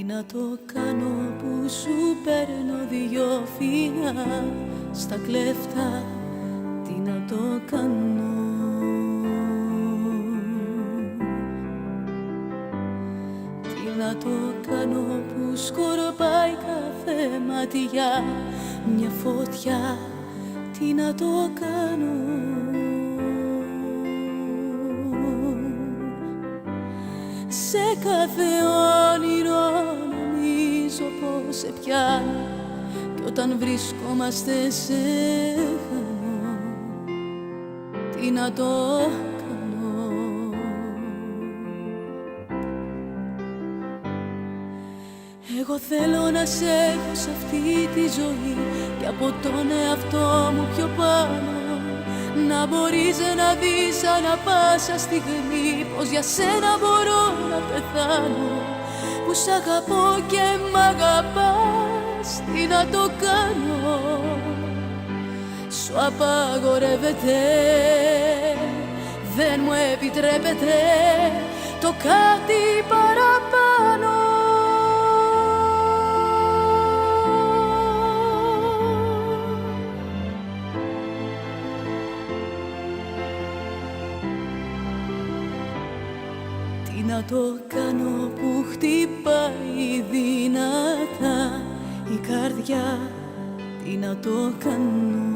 Τι να το κάνω που σου παίρνω δυο φιλιά στα κλέφτα, τι να το κάνω. Τι να το κάνω που σκορπάει κάθε ματιά μια φωτιά, τι να το κάνω. Σε κάθε όνειρο νομίζω πως σε πιάνω κι όταν βρισκόμαστε σε χάνω, τι να το κάνω. Εγώ θέλω να σε έχω σε αυτή τη ζωή και από τον εαυτό μου πιο πάνω, να μπορείς να δεις ανά πάσα στιγμή πως για σένα μπορώ να πεθάνω, που σ' αγαπώ και μ' αγαπάς, τι να το κάνω. Σου απαγορεύεται, δεν μου επιτρέπεται το κάτι παραπάνω. Τι να το κάνω που χτυπάει δυνατά η καρδιά, τι να το κάνω.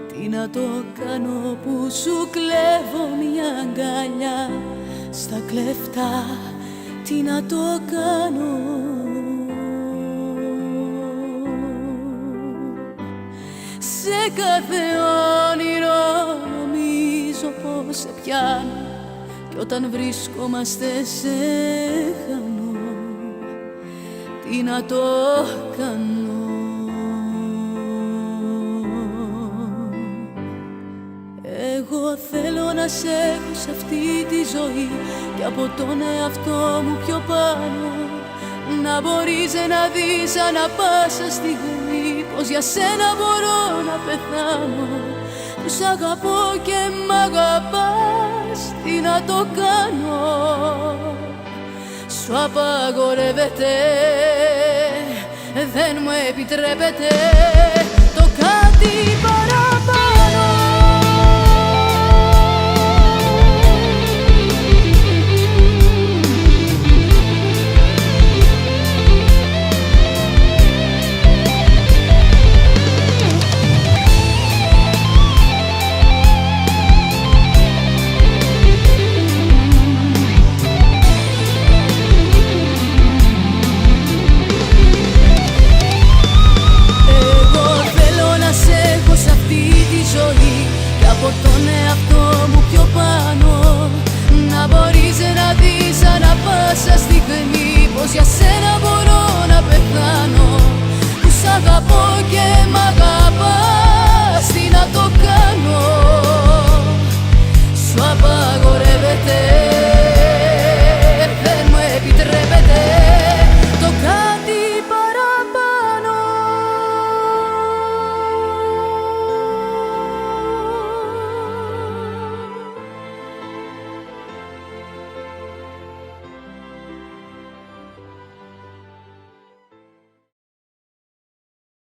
Τι να το κάνω που σου κλέβω μια αγκαλιά στα κλέφτα, τι να το κάνω. Σε κάθε όνειρο νομίζω πως σε πιάνω κι όταν βρισκόμαστε σε χάνω, τι να το κάνω. Εγώ θέλω να σε έχω σε αυτή τη ζωή και από τον εαυτό μου πιο πάνω, να μπορείς να δεις ανά πάσα στιγμή πως για σένα μπορώ να πεθάνω, που σ' αγαπώ και μ' αγαπάς, τι να το κάνω. Σου απαγορεύεται, δεν μου επιτρέπεται το κάτι